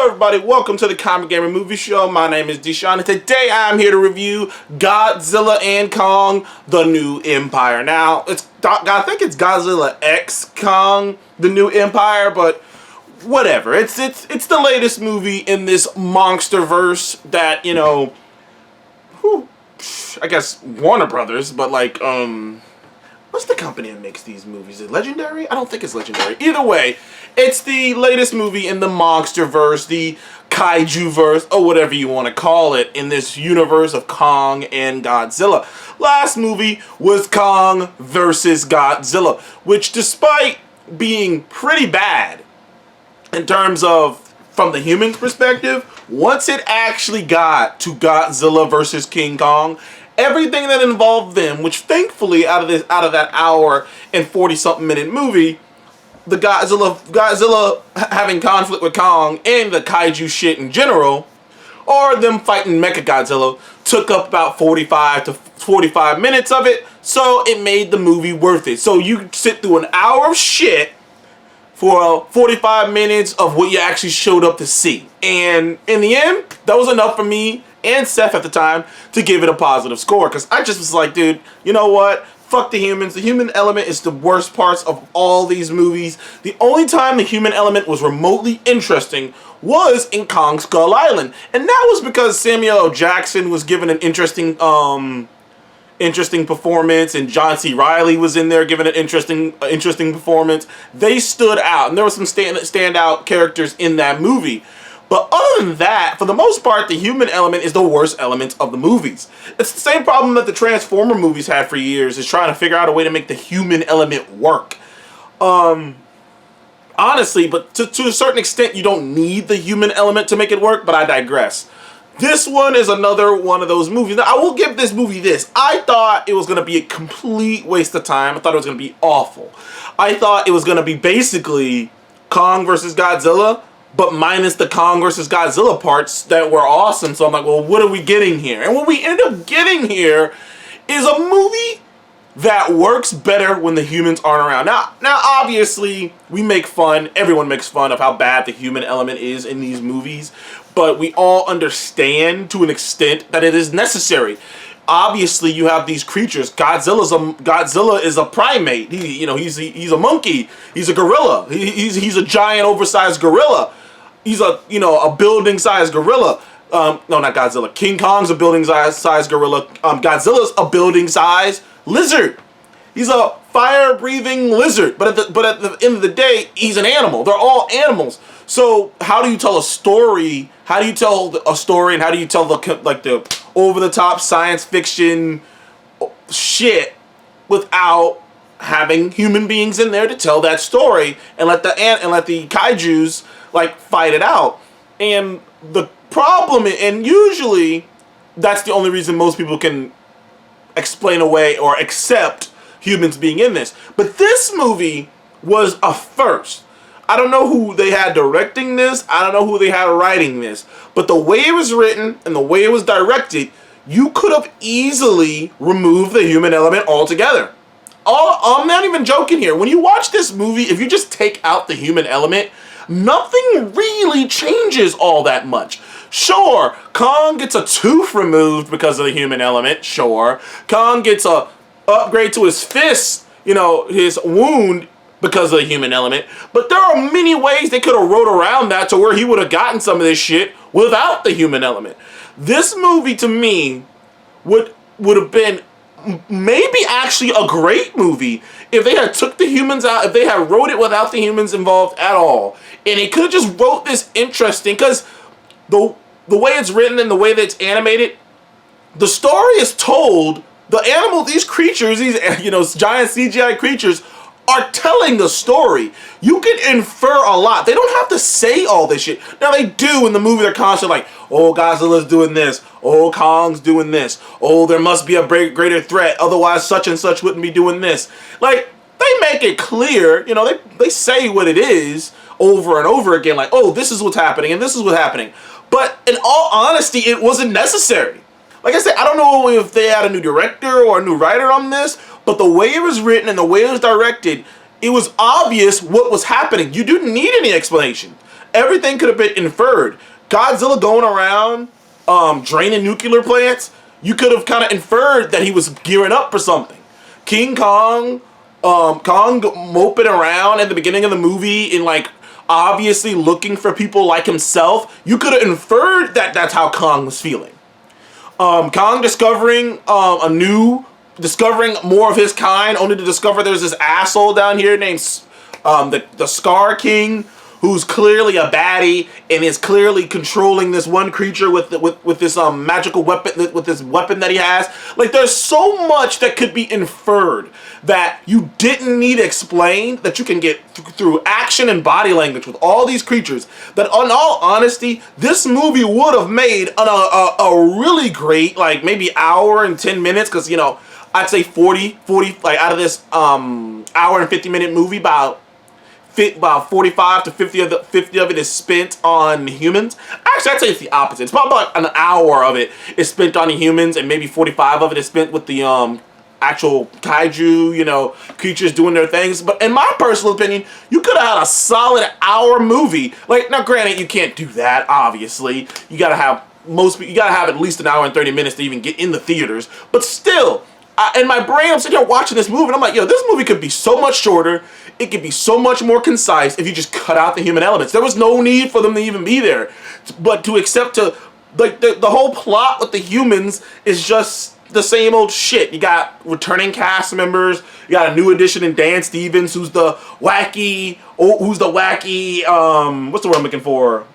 everybody, welcome to the Comic Gamer Movie Show. My name is Deshaun, and today I'm here to review Godzilla and Kong, The New Empire. Now, I think it's Godzilla X Kong, The New Empire, but whatever. It's the latest movie in this Monsterverse that, you know, I guess Warner Brothers, but like, what's the company that makes these movies? Is it Legendary? I don't think it's Legendary. Either way, it's the latest movie in the Monsterverse, the Kaiju-verse, or whatever you want to call it, in this universe of Kong and Godzilla. Last movie was Kong versus Godzilla, which despite being pretty bad in terms of from the human's perspective, once it actually got to Godzilla versus King Kong, everything that involved them, which thankfully out of that hour and 40-something minute movie, the Godzilla having conflict with Kong and the kaiju shit in general, or them fighting Mechagodzilla, took up about 45 to 45 minutes of it, so it made the movie worth it. So you sit through an hour of shit for 45 minutes of what you actually showed up to see. And in the end, that was enough for me and Seth at the time to give it a positive score, because I just was like, dude, you know what? Fuck the humans. The human element is the worst parts of all these movies. The only time the human element was remotely interesting was in Kong Skull Island. And that was because Samuel L. Jackson was given an interesting performance, and John C. Reilly was in there giving an interesting performance. They stood out, and there were some standout characters in that movie. But other than that, for the most part, the human element is the worst element of the movies. It's the same problem that the Transformer movies had for years, is trying to figure out a way to make the human element work. Honestly, but to a certain extent, you don't need the human element to make it work, but I digress. This one is another one of those movies. Now, I will give this movie this. I thought it was going to be a complete waste of time. I thought it was going to be awful. I thought it was going to be basically Kong versus Godzilla, but minus the Kong versus Godzilla parts that were awesome. So I'm like, well, what are we getting here? And what we end up getting here is a movie that works better when the humans aren't around. Now, obviously, we make fun, everyone makes fun of how bad the human element is in these movies, but we all understand to an extent that it is necessary. Obviously, you have these creatures. Godzilla is a primate. He's a monkey. He's a gorilla. He's a giant, oversized gorilla. He's a building-sized gorilla. No, not Godzilla. King Kong's a building-sized gorilla. Godzilla's a building-sized lizard. He's a fire-breathing lizard. But at the end of the day, he's an animal. They're all animals. So how do you tell a story? How do you tell a story, and how do you tell the over-the-top science fiction shit without having human beings in there to tell that story and let the kaijus fight it out? And the problem, and usually that's the only reason most people can explain away or accept humans being in this. But this movie was a first. I don't know who they had directing this. I don't know who they had writing this. But the way it was written and the way it was directed, you could have easily removed the human element altogether. I'm not even joking here. When you watch this movie, if you just take out the human element, nothing really changes all that much. Sure, Kong gets a tooth removed because of the human element. Sure, Kong gets a upgrade to his fist, his wound, because of the human element. But there are many ways they could have wrote around that to where he would have gotten some of this shit without the human element. This movie, to me, would have been maybe actually a great movie if they had took the humans out, if they had wrote it without the humans involved at all. And they could have just wrote this interesting, because the way it's written and the way that it's animated, the story is told, the animal, these creatures, these giant CGI creatures, are telling the story. You can infer a lot. They don't have to say all this shit. Now they do in the movie. They're constantly like, oh, Godzilla's doing this. Oh, Kong's doing this. Oh, there must be a greater threat. Otherwise, such and such wouldn't be doing this. They make it clear. They say what it is over and over again. Like, oh, this is what's happening and this is what's happening. But in all honesty, it wasn't necessary. Like I said, I don't know if they had a new director or a new writer on this, but the way it was written and the way it was directed, it was obvious what was happening. You didn't need any explanation. everything could have been inferred. Godzilla going around draining nuclear plants, you could have kind of inferred that he was gearing up for something. King Kong, Kong moping around at the beginning of the movie and like obviously looking for people like himself, you could have inferred that that's how Kong was feeling. Kong discovering discovering more of his kind, only to discover there's this asshole down here named the Scar King, who's clearly a baddie and is clearly controlling this one creature with this magical weapon, with this weapon that he has. Like, there's so much that could be inferred that you didn't need explained, that you can get through action and body language with all these creatures, that in all honesty, this movie would have made a really great, like, maybe hour and 10 minutes, because, you know, I'd say 40, like, out of this hour and 50-minute movie, about 45 to 50 of it is spent on humans. Actually, I'd say it's the opposite. It's probably like an hour of it is spent on the humans, and maybe 45 of it is spent with the actual kaiju, you know, creatures doing their things. But in my personal opinion, you could have had a solid hour movie. Like, now granted, you can't do that, obviously. You gotta have at least an hour and 30 minutes to even get in the theaters. But still, in my brain, I'm sitting here watching this movie, and I'm like, yo, this movie could be so much shorter. It could be so much more concise if you just cut out the human elements. There was no need for them to even be there. But to accept like, the whole plot with the humans is just the same old shit. You got returning cast members. You got a new addition in Dan Stevens, who's the wacky, what's the word I'm looking for?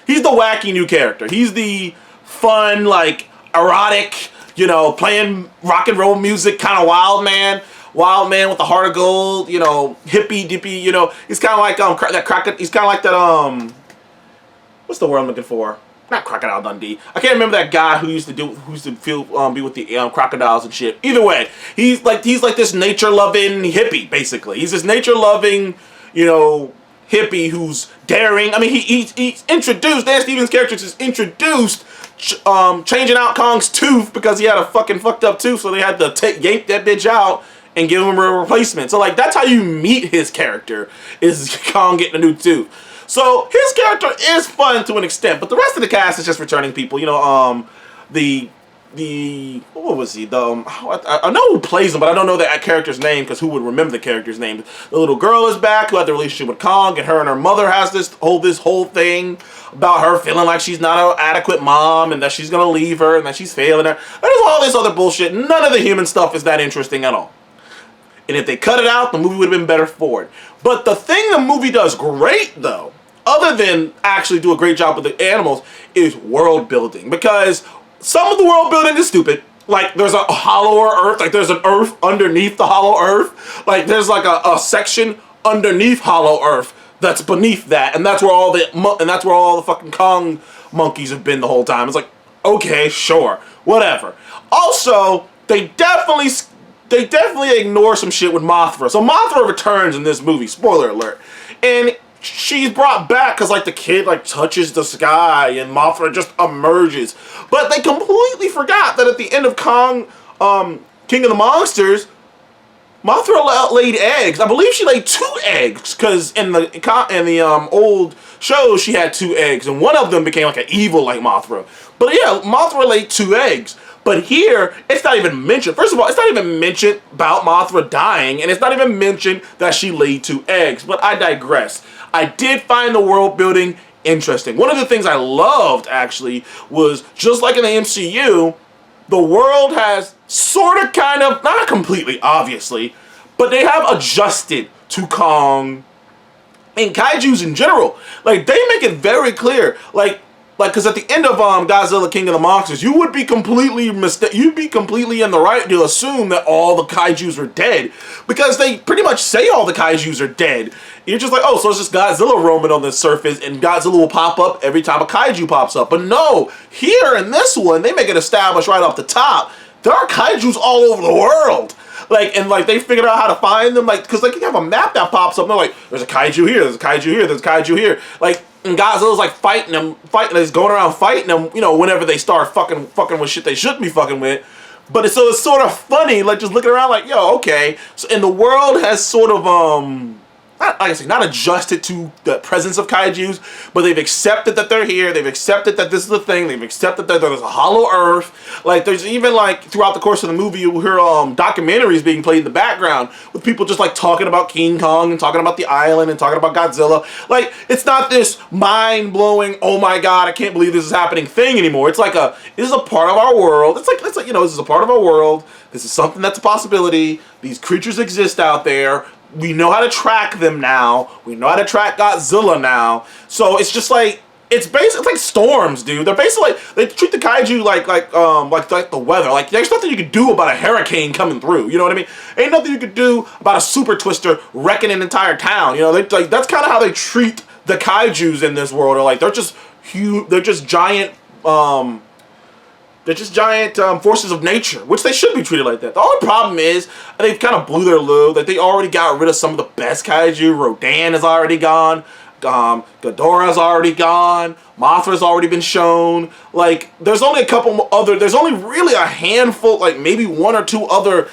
He's the wacky new character. He's the fun, like, erotic, you know, playing rock and roll music, kind of wild man with a heart of gold, you know, hippie dippy, you know. He's kind of like he's kind of like that what's the word I'm looking for? Not Crocodile Dundee. I can't remember that guy who used to be with the crocodiles and shit. Either way, he's like this nature loving hippie, basically. He's this nature loving, you know, hippie who's daring. I mean, he's introduced, Dan Stevens' character is introduced changing out Kong's tooth because he had a fucking fucked up tooth, so they had to yank that bitch out and give him a replacement. So, like, that's how you meet his character, is Kong getting a new tooth. So his character is fun to an extent, but the rest of the cast is just returning people. You know, what was he? I know who plays him, but I don't know that character's name, because who would remember the character's name? The little girl is back, who had the relationship with Kong, and her mother has this whole thing about her feeling like she's not an adequate mom, and that she's gonna leave her, and that she's failing her. There's all this other bullshit. None of the human stuff is that interesting at all. And if they cut it out, the movie would have been better for it. But the thing the movie does great, though, other than actually do a great job with the animals, is world building. Because some of the world building is stupid. Like, there's a hollower Earth. Like, there's an Earth underneath the hollow Earth. Like, there's like a section underneath hollow Earth that's beneath that, and that's where all the fucking Kong monkeys have been the whole time. It's like, okay, sure, whatever. Also, they definitely ignore some shit with Mothra. So Mothra returns in this movie. Spoiler alert. And she's brought back because, like, the kid, like, touches the sky and Mothra just emerges. But they completely forgot that at the end of Kong, King of the Monsters, Mothra laid eggs. I believe she laid 2 eggs, because in the old show she had 2 eggs, and one of them became like an evil like Mothra. But yeah, Mothra laid 2 eggs. But here, it's not even mentioned. First of all, it's not even mentioned about Mothra dying, and it's not even mentioned that she laid 2 eggs. But I digress. I did find the world building interesting. One of the things I loved, actually, was just like in the MCU, the world has sort of, kind of, not completely, obviously, but they have adjusted to Kong and kaijus in general. Like, they make it very clear, like, because at the end of Godzilla King of the Monsters, you would be completely in the right to assume that all the kaijus are dead, because they pretty much say all the kaijus are dead. You're just like, oh, so it's just Godzilla roaming on the surface, and Godzilla will pop up every time a kaiju pops up. But no, here in this one, they make it established right off the top, there are kaijus all over the world. Like, and like, they figured out how to find them, like, because like, you have a map that pops up, and they're like, there's a kaiju here, there's a kaiju here, there's a kaiju here. Like, and Godzilla's like fighting them, he's going around fighting them, you know, whenever they start fucking with shit they shouldn't be fucking with. But it's sort of funny, like, just looking around like, yo, okay. So, and the world has sort of, like I say, not adjusted to the presence of kaijus, but they've accepted that they're here. They've accepted that this is the thing. They've accepted that there's a hollow earth. Like, there's even, like, throughout the course of the movie, you hear documentaries being played in the background with people just, like, talking about King Kong and talking about the island and talking about Godzilla. Like, it's not this mind-blowing, oh my god, I can't believe this is happening thing anymore. It's like this is a part of our world. It's like, you know, this is a part of our world. This is something that's a possibility. These creatures exist out there. We know how to track them now. We know how to track Godzilla now. So it's just like, it's like storms, dude. They're basically, they treat the kaiju like the weather. Like, there's nothing you can do about a hurricane coming through. You know what I mean? Ain't nothing you can do about a super twister wrecking an entire town. You know, like, that's kind of how they treat the kaijus in this world. Or like, they're just huge. They're just giant. They're just giant forces of nature, which they should be treated like that. The only problem is they've kind of blew their load. That they already got rid of some of the best kaiju. Rodan is already gone. Ghidorah's already gone. Mothra's already been shown. Like, there's only a couple other. There's only really a handful, like maybe one or two other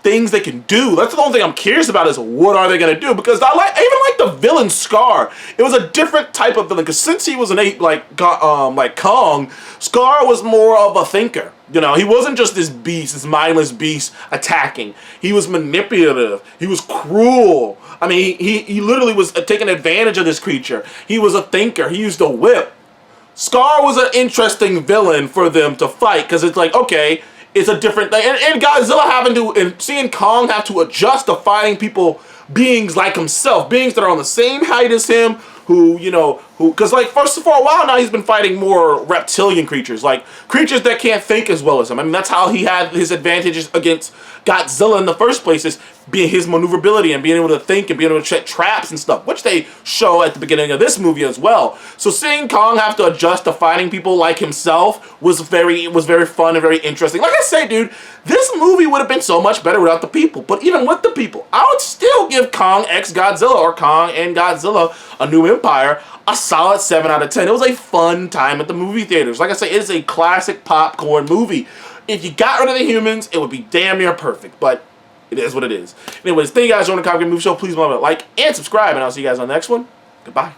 things they can do. That's the only thing I'm curious about is what are they gonna do? Because I even like the villain Scar. It was a different type of villain. Because since he was an ape like Kong, Scar was more of a thinker. You know, he wasn't just this beast, this mindless beast attacking. He was manipulative. He was cruel. I mean, he literally was taking advantage of this creature. He was a thinker. He used a whip. Scar was an interesting villain for them to fight because it's like, okay, it's a different thing. And Godzilla and seeing Kong have to adjust to fighting beings like himself, beings that are on the same height as him, because like for a while now he's been fighting more reptilian creatures, like creatures that can't think as well as him. I mean, that's how he had his advantages against Godzilla in the first place, is being his maneuverability and being able to think and being able to set traps and stuff, which they show at the beginning of this movie as well. So seeing Kong have to adjust to fighting people like himself was very fun and very interesting. Like I say, dude, this movie would have been so much better without the people. But even with the people, I would still give Kong x Godzilla, or Kong and Godzilla: A New Empire, a solid 7 out of 10. It was a fun time at the movie theaters. Like I say, it is a classic popcorn movie. If you got rid of the humans, it would be damn near perfect. But it is what it is. Anyways, thank you guys for joining the Comic Movie Show. Please remember to like and subscribe, and I'll see you guys on the next one. Goodbye.